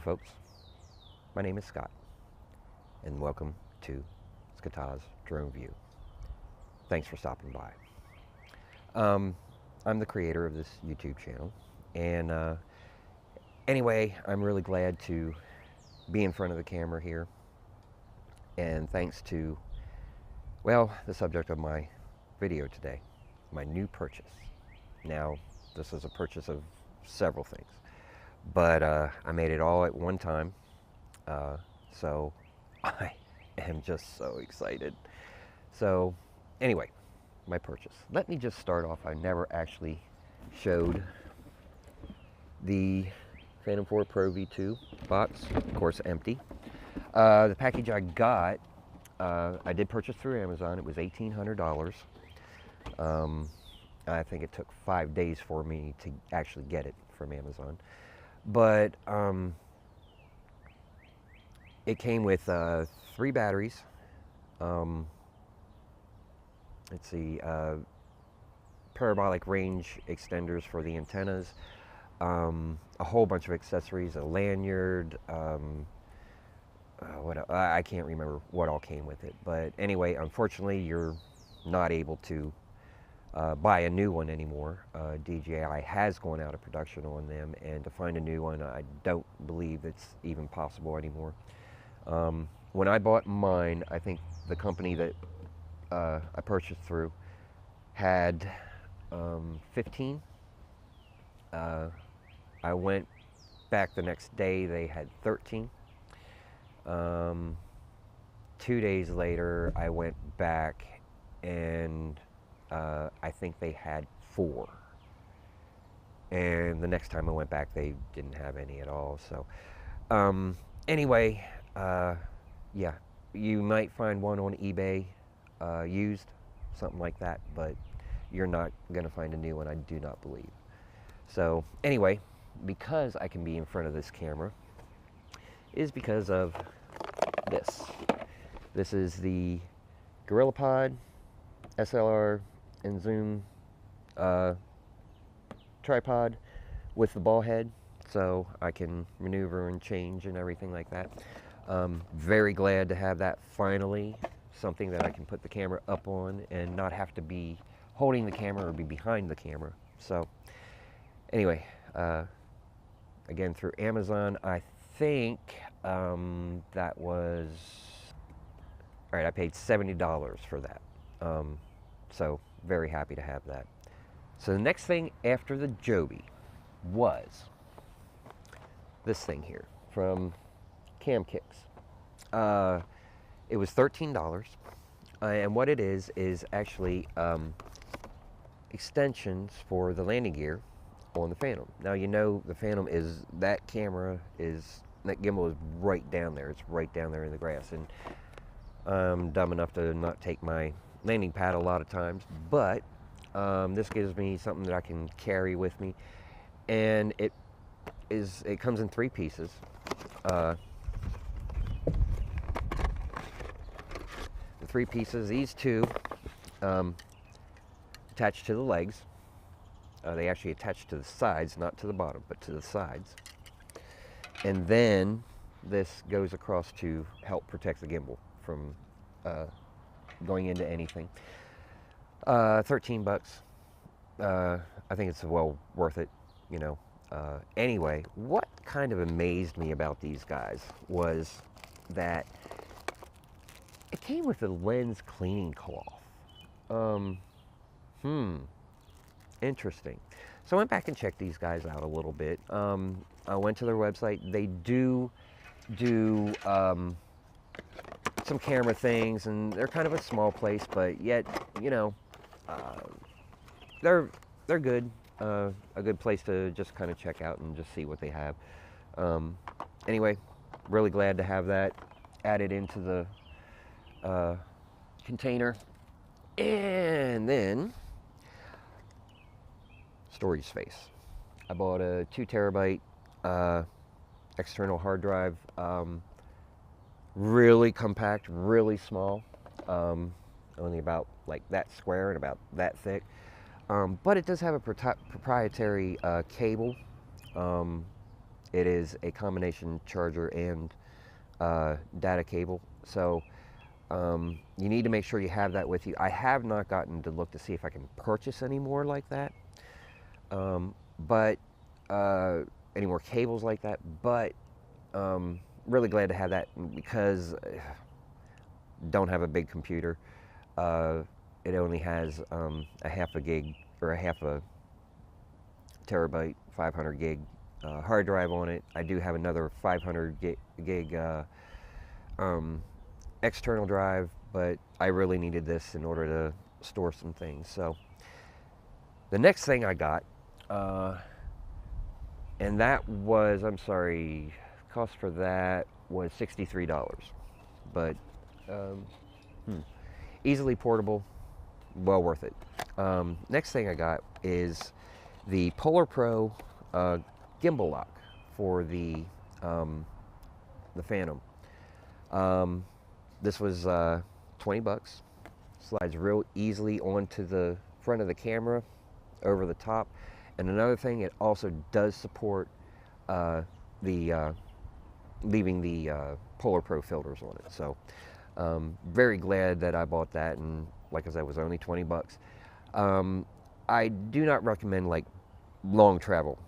folks. My name is Scott, and welcome to Scott's Drone View. Thanks for stopping by. I'm the creator of this YouTube channel, and anyway, I'm really glad to be in front of the camera here, and thanks to, well, the subject of my video today, my new purchase. Now, this is a purchase of several things, but I made it all at one time, so I am just so excited. So anyway, my purchase. Let me just start off. I never actually showed the Phantom 4 Pro V2 box, of course empty. The package I got, I did purchase through Amazon. It was $1,800. I think it took 5 days for me to actually get it from Amazon. But it came with 3 batteries. Let's see, parabolic range extenders for the antennas, a whole bunch of accessories, a lanyard, I can't remember what all came with it. But anyway, unfortunately, you're not able to buy a new one anymore. DJI has gone out of production on them, and to find a new one, I don't believe it's even possible anymore. When I bought mine, I think the company that I purchased through had 15. I went back the next day, they had 13. 2 days later, I went back and I think they had 4. And the next time I went back, they didn't have any at all. So anyway, yeah, you might find one on eBay used, something like that, but you're not going to find a new one, I do not believe. So anyway, because I can be in front of this camera is because of this. This is the Gorillapod SLR and zoom tripod with the ball head, so I can maneuver and change and everything like that. Very glad to have that finally, something that I can put the camera up on and not have to be holding the camera or be behind the camera. So anyway, again, through Amazon, I think that was, all right, I paid $70 for that. So very happy to have that. So the next thing after the Joby was this thing here from Cam Kicks. It was $13, and what it is actually extensions for the landing gear on the Phantom. Now, you know, the Phantom is, that camera is, that gimbal is right down there. It's right down there in the grass, and I'm dumb enough to not take my landing pad a lot of times, but this gives me something that I can carry with me, and it comes in 3 pieces. The 3 pieces, these 2 attach to the legs. They actually attach to the sides, not to the bottom, but to the sides. And then this goes across to help protect the gimbal from going into anything. 13 bucks. I think it's well worth it, you know. Anyway, what kind of amazed me about these guys was that it came with a lens cleaning cloth. Interesting. So I went back and checked these guys out a little bit. I went to their website. They do some camera things, and they're kind of a small place, but yet, you know, they're good. A good place to just kind of check out and just see what they have. Anyway, really glad to have that added into the container. And then storage space. I bought a 2 terabyte external hard drive. Really compact, really small. Only about like that square and about that thick. But it does have a proprietary cable It is a combination charger and data cable. So you need to make sure you have that with you. I have not gotten to look to see if I can purchase any more like that, but any more cables like that. But really glad to have that because don't have a big computer. It only has a half a gig or a half a terabyte, 500 gig hard drive on it. I do have another 500 gig external drive, but I really needed this in order to store some things. So the next thing I got, and that was, I'm sorry, cost for that was $63, but easily portable, well worth it. Next thing I got is the Polar Pro gimbal lock for the Phantom. This was 20 bucks. Slides real easily onto the front of the camera, over the top. And another thing, it also does support leaving the Polar Pro filters on it. So very glad that I bought that, and like I said, it was only 20 bucks. I do not recommend like long travel,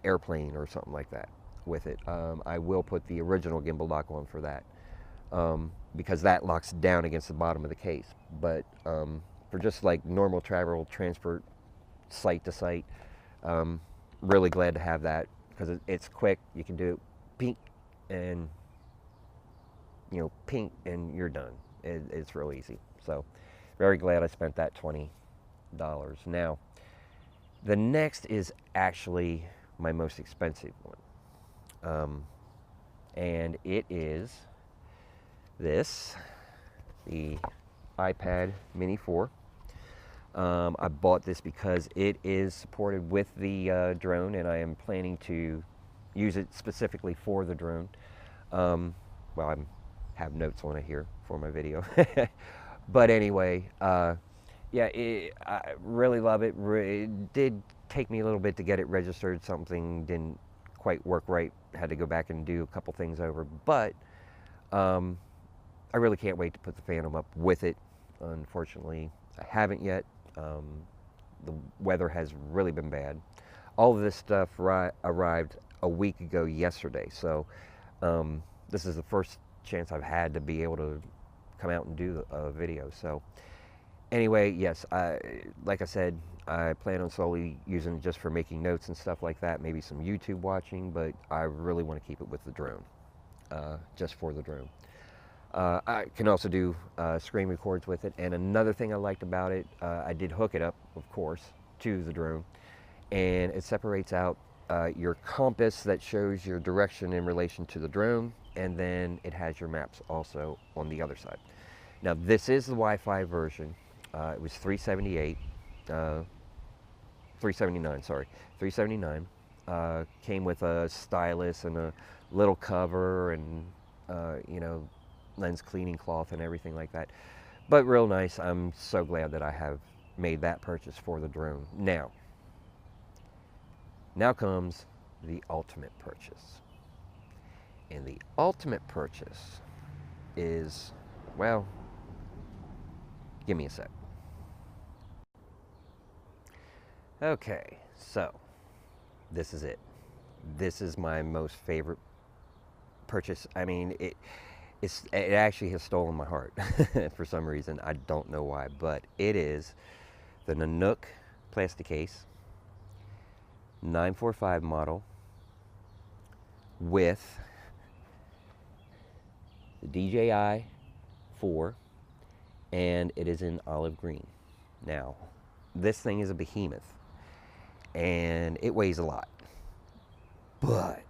airplane or something like that with it. I will put the original gimbal lock on for that, because that locks down against the bottom of the case. But for just like normal travel, transport, site to site, really glad to have that because it's quick. You can do it, pink, and pink, and you're done. It's real easy. So very glad I spent that $20. Now, the next is actually my most expensive one, and it is this, the iPad Mini 4. I bought this because it is supported with the drone, and I am planning to use it specifically for the drone. Well, I have notes on it here for my video. But anyway, yeah, I really love it. It did take me a little bit to get it registered. Something didn't quite work right. Had to go back and do a couple things over. But I really can't wait to put the Phantom up with it. Unfortunately, I haven't yet. The weather has really been bad. All of this stuff arrived a week ago yesterday. So this is the first chance I've had to be able to come out and do a video. So anyway, yes, like I said, I plan on solely using it just for making notes and stuff like that, maybe some YouTube watching, but I really want to keep it with the drone, just for the drone. I can also do screen records with it, and another thing I liked about it, I did hook it up, of course, to the drone, and it separates out your compass that shows your direction in relation to the drone, and then it has your maps also on the other side. Now, this is the Wi-Fi version. It was $379, sorry, $379. Came with a stylus and a little cover and, lens cleaning cloth and everything like that. But real nice. I'm so glad that I have made that purchase for the drone. Now comes the ultimate purchase. And the ultimate purchase is, well, give me a sec. Okay, so this is it. This is my most favorite purchase. I mean, it actually has stolen my heart for some reason. I don't know why, but it is the Nanook plastic case, 945 model, with the DJI 4, and it is in olive green. Now, this thing is a behemoth, and it weighs a lot, but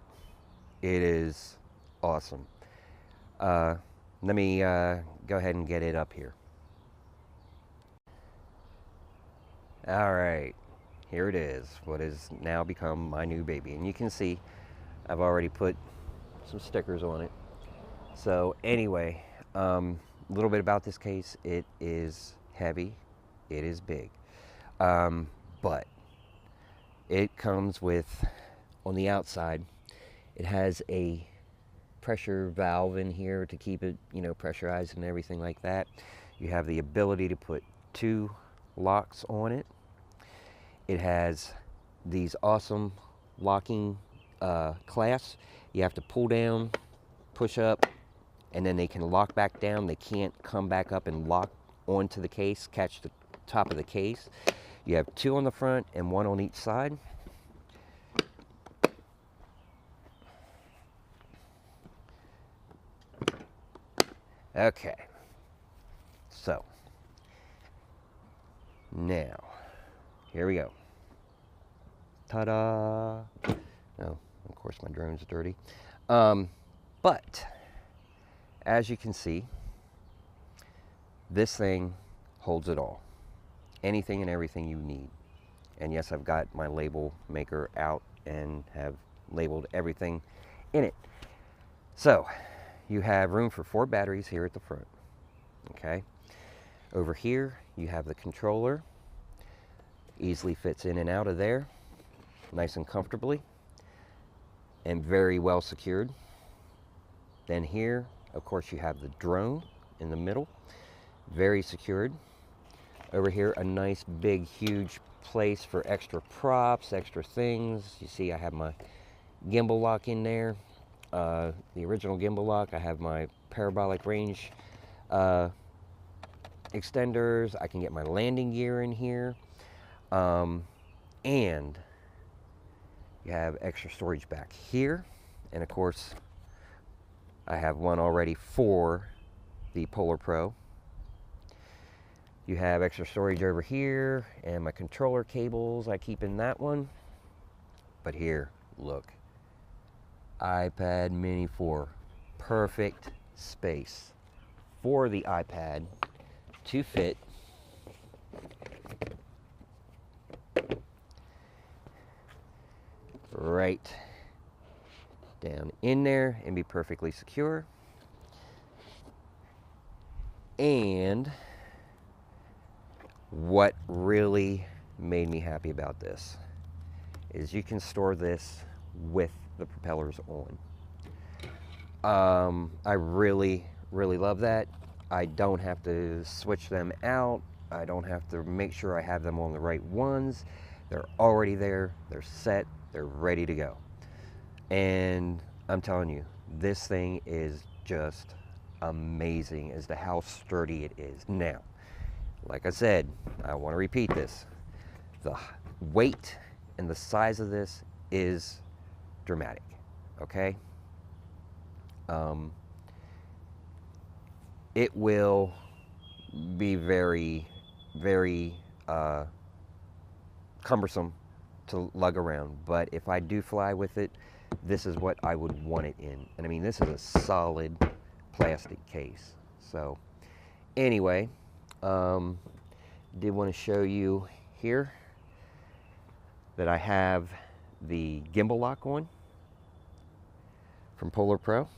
it is awesome. Let me go ahead and get it up here. All right, here it is, what has now become my new baby. And you can see I've already put some stickers on it. So anyway, a little bit about this case. It is heavy, it is big, but it comes with, on the outside, It has a pressure valve in here to keep it, you know, pressurized and everything like that. You have the ability to put 2 locks on it. It has these awesome locking clasps. You have to pull down, push up, and then they can lock back down. They can't come back up and lock onto the case, catch the top of the case. You have 2 on the front and 1 on each side. Okay, so now here we go. Ta-da! Oh, of course my drone's dirty. But as you can see, this thing holds it all. Anything and everything you need. And yes, I've got my label maker out and have labeled everything in it. So you have room for 4 batteries here at the front. Okay. Over here you have the controller. Easily fits in and out of there, nice and comfortably, and very well secured. Then here, of course, you have the drone in the middle, very secured. Over here, a nice big huge place for extra props, extra things. You see I have my gimbal lock in there, the original gimbal lock. I have my parabolic range extenders. I can get my landing gear in here, and you have extra storage back here. And of course I have one already for the Polar Pro. You have extra storage over here, and my controller cables I keep in that one. But here, look, iPad Mini 4, perfect space for the iPad to fit right down in there and be perfectly secure. And what really made me happy about this is you can store this with the propellers on. I really love that. I don't have to switch them out. I don't have to make sure I have them on the right ones. They're already there, they're set, they're ready to go. And I'm telling you, this thing is just amazing as to how sturdy it is. Now, like I said, I want to repeat this. The weight and the size of this is dramatic, okay? It will be very cumbersome to lug around, but if I do fly with it, this is what I would want it in. And I mean, this is a solid plastic case. So anyway, did want to show you here that I have the gimbal lock on from Polar Pro.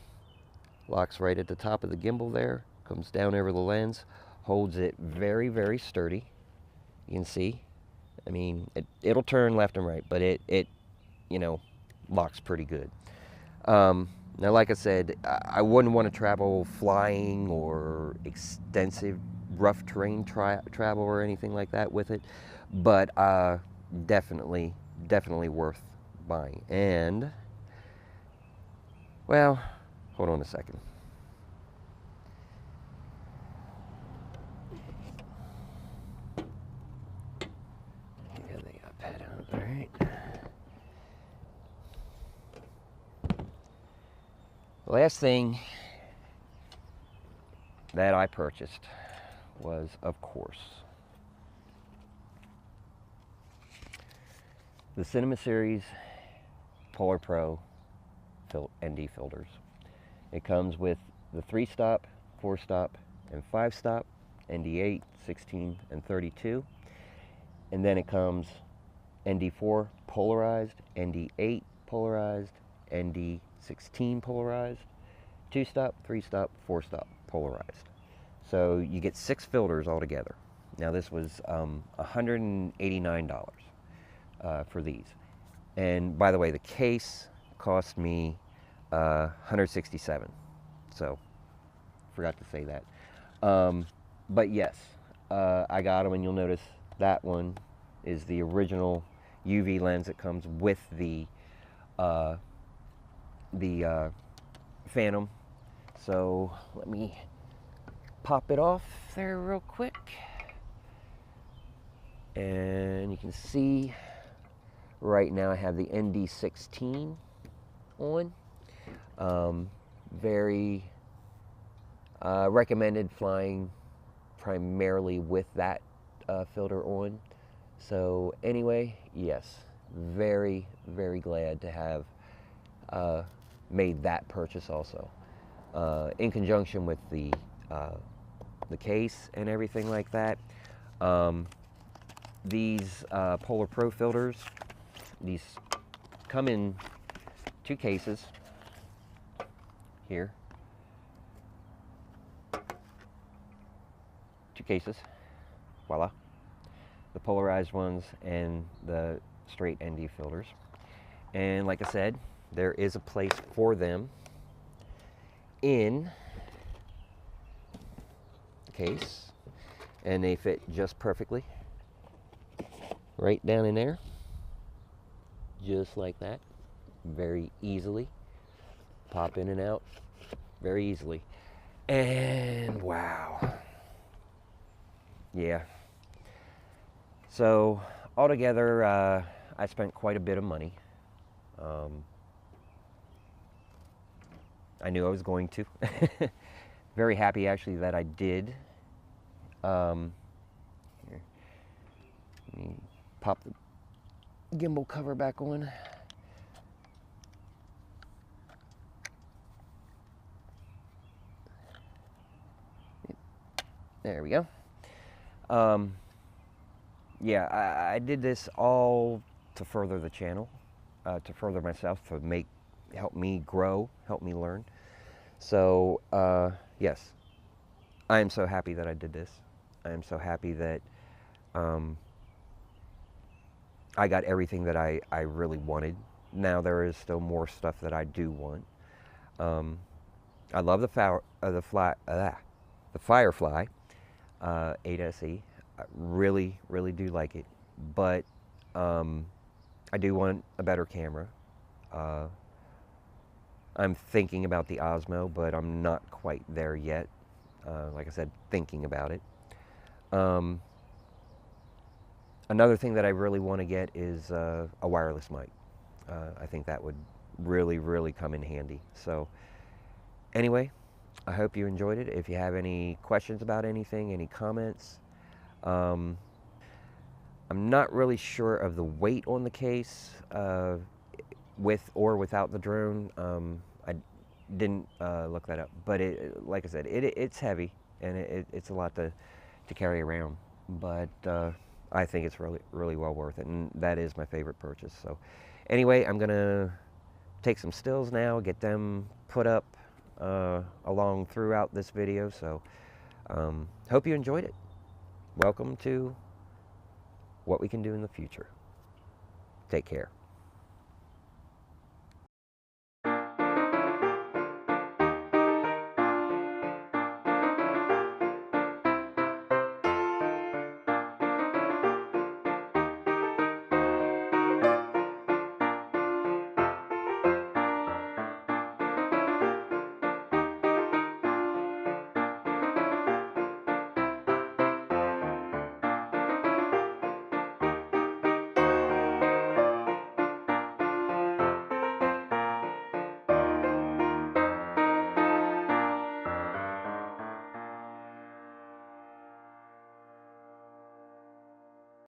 Locks right at the top of the gimbal there, comes down over the lens, holds it very sturdy. You can see, I mean, it'll turn left and right, but it you know, locks pretty good. Now, like I said, I wouldn't want to travel flying or extensive rough terrain travel or anything like that with it, but definitely worth buying. And, well, hold on a second. Get the iPad out, all right. The last thing that I purchased was, of course, the Cinema Series Polar Pro ND filters. It comes with the 3-stop, 4-stop, and 5-stop, ND8, 16, and 32. And then it comes ND4 polarized, ND8 polarized, ND16 polarized, 2-stop, 3-stop, 4-stop polarized. So you get 6 filters altogether. Now this was $189 for these. And by the way, the case cost me 167. So forgot to say that. But yes, I got them, and you'll notice that one is the original UV lens that comes with the Phantom. So let me pop it off there real quick, and you can see right now I have the ND16 on. Very recommended flying primarily with that filter on. So anyway, yes, very, very glad to have made that purchase also. In conjunction with the case and everything like that. These Polar Pro filters, these come in 2 cases here. 2 cases, voila. The polarized ones and the straight ND filters. And like I said, there is a place for them in the case, and they fit just perfectly right down in there, just like that. Very easily pop in and out very easily. And wow, yeah. So altogether, I spent quite a bit of money. I knew I was going to. Very happy actually that I did. Here. Let me pop the gimbal cover back on. There we go. Yeah, I did this all to further the channel, to further myself, to help me grow, help me learn. So, yes, I am so happy that I did this. I am so happy that I got everything that I really wanted. Now there is still more stuff that I do want. I love the Firefly 8SE. I really, really do like it, but I do want a better camera. I'm thinking about the Osmo, but I'm not quite there yet. Like I said, thinking about it. Another thing that I really want to get is a wireless mic. I think that would really, really come in handy. So anyway, I hope you enjoyed it. If you have any questions about anything, any comments, I'm not really sure of the weight on the case, with or without the drone. I didn't look that up, but like I said, it's heavy, and it's a lot to carry around. But I think it's really, really well worth it, and that is my favorite purchase. So anyway, I'm gonna take some stills now, get them put up along throughout this video. So hope you enjoyed it. Welcome to what we can do in the future. Take care.